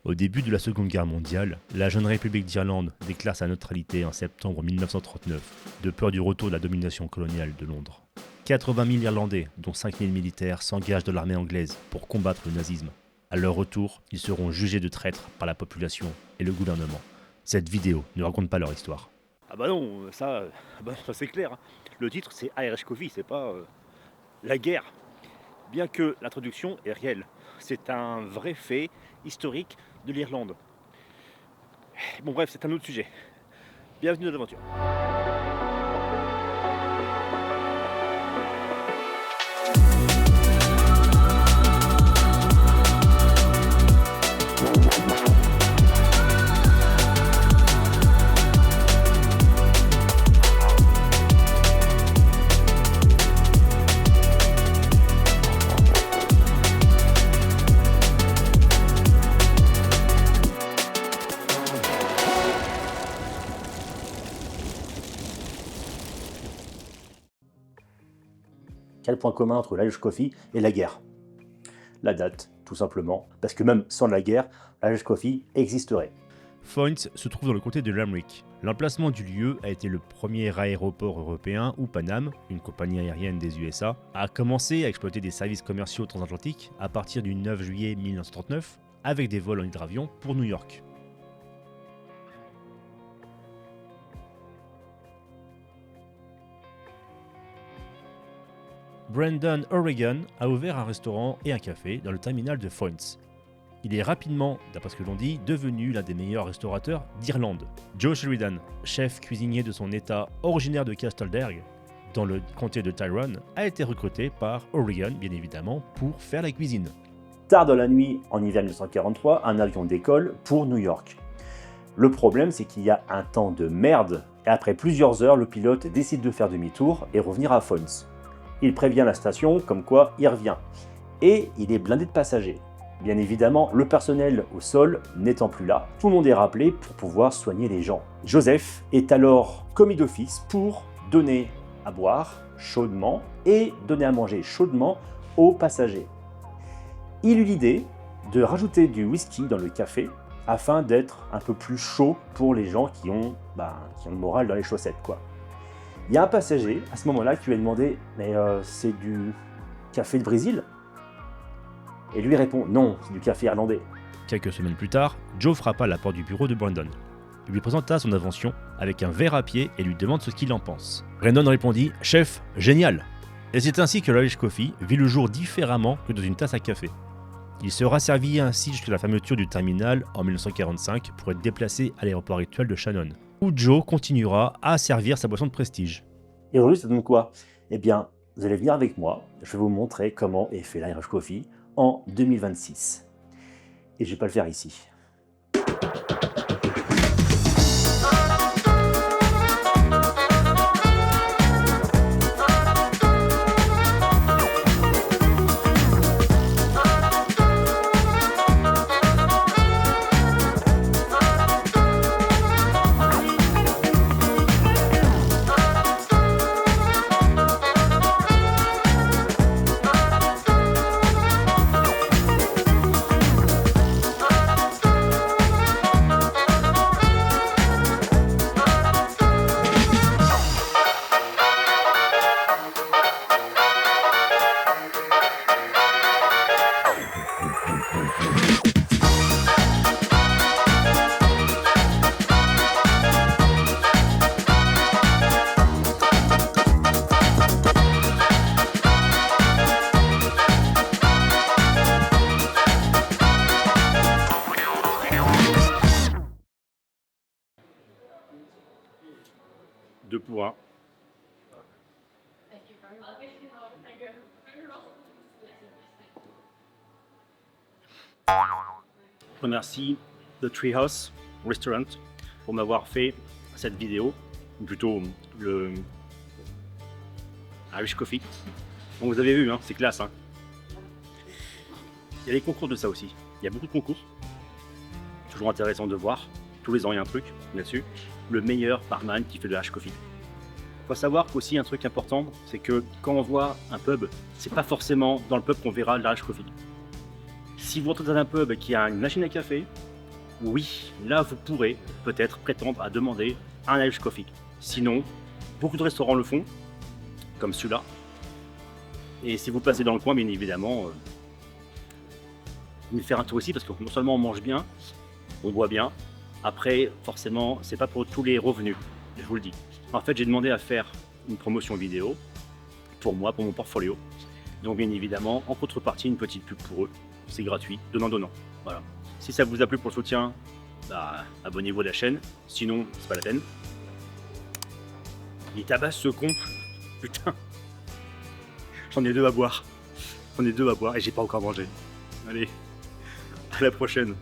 Au début de la Seconde Guerre mondiale, la jeune République d'Irlande déclare sa neutralité en septembre 1939, de peur du retour de la domination coloniale de Londres. 80 000 Irlandais, dont 5 000 militaires, s'engagent dans l'armée anglaise pour combattre le nazisme. À leur retour, ils seront jugés de traîtres par la population et le gouvernement. Cette vidéo ne raconte pas leur histoire. Ah bah non, ça c'est clair. Hein. Le titre c'est Irish Coffee, c'est pas la guerre. Bien que l'introduction est réelle. C'est un vrai fait historique de l'Irlande. Bon bref, c'est un autre sujet. Bienvenue dans l'aventure. Quel point commun entre l'Irish Coffee et la guerre? La date, tout simplement, parce que même sans la guerre, l'Irish Coffee existerait. Foynes se trouve dans le comté de Limerick. L'emplacement du lieu a été le premier aéroport européen où Pan Am, une compagnie aérienne des USA, a commencé à exploiter des services commerciaux transatlantiques à partir du 9 juillet 1939 avec des vols en hydravion pour New York. Brandon O'Regan a ouvert un restaurant et un café dans le terminal de Foynes. Il est rapidement, d'après ce que l'on dit, devenu l'un des meilleurs restaurateurs d'Irlande. Joe Sheridan, chef cuisinier de son état originaire de Castlederg, dans le comté de Tyrone, a été recruté par O'Regan, bien évidemment, pour faire la cuisine. Tard dans la nuit, en hiver 1943, un avion décolle pour New York. Le problème, c'est qu'il y a un temps de merde, et après plusieurs heures, le pilote décide de faire demi-tour et revenir à Foynes. Il prévient la station comme quoi il revient. Et il est blindé de passagers. Bien évidemment, le personnel au sol n'étant plus là, tout le monde est rappelé pour pouvoir soigner les gens. Joseph est alors commis d'office pour donner à boire chaudement et donner à manger chaudement aux passagers. Il eut l'idée de rajouter du whisky dans le café afin d'être un peu plus chaud pour les gens qui ont le moral dans les chaussettes, quoi. Il y a un passager, à ce moment-là, qui lui a demandé « Mais c'est du café de Brésil ?» Et lui répond « Non, c'est du café irlandais. » Quelques semaines plus tard, Joe frappa à la porte du bureau de Brandon. Il lui présenta son invention avec un verre à pied et lui demande ce qu'il en pense. Brandon répondit « Chef, génial !» Et c'est ainsi que l'Irish Coffee vit le jour différemment que dans une tasse à café. Il sera servi ainsi jusqu'à la fermeture du terminal en 1945 pour être déplacé à l'aéroport actuel de Shannon, où Joe continuera à servir sa boisson de prestige. Et aujourd'hui, ça donne quoi? Eh bien, vous allez venir avec moi, je vais vous montrer comment est fait l'Irish Coffee en 2026. Et je ne vais pas le faire ici. Deux pour un. Je remercie The Treehouse Restaurant pour m'avoir fait cette vidéo, ou plutôt le Irish Coffee. Bon, vous avez vu, hein, c'est classe. Hein. Il y a des concours de ça aussi. Il y a beaucoup de concours. Toujours intéressant de voir. Tous les ans, il y a un truc là-dessus. Le meilleur barman qui fait de l'Irish Coffee. Il faut savoir qu'aussi un truc important, c'est que quand on voit un pub, c'est pas forcément dans le pub qu'on verra l'Irish Coffee. Si vous rentrez dans un pub qui a une machine à café, oui, là vous pourrez peut-être prétendre à demander un Irish Coffee. Sinon, beaucoup de restaurants le font, comme celui-là. Et si vous passez dans le coin, bien évidemment, venez faire un tour ici parce que non seulement on mange bien, on boit bien. Après, forcément, c'est pas pour tous les revenus, je vous le dis. En fait, j'ai demandé à faire une promotion vidéo pour moi, pour mon portfolio. Donc, bien évidemment, en contrepartie, une petite pub pour eux. C'est gratuit, donnant-donnant. Voilà. Si ça vous a plu pour le soutien, bah, abonnez-vous à la chaîne. Sinon, c'est pas la peine. Il tabasse ce con. Putain. J'en ai 2 à boire. J'en ai 2 à boire et j'ai pas encore mangé. Allez, à la prochaine.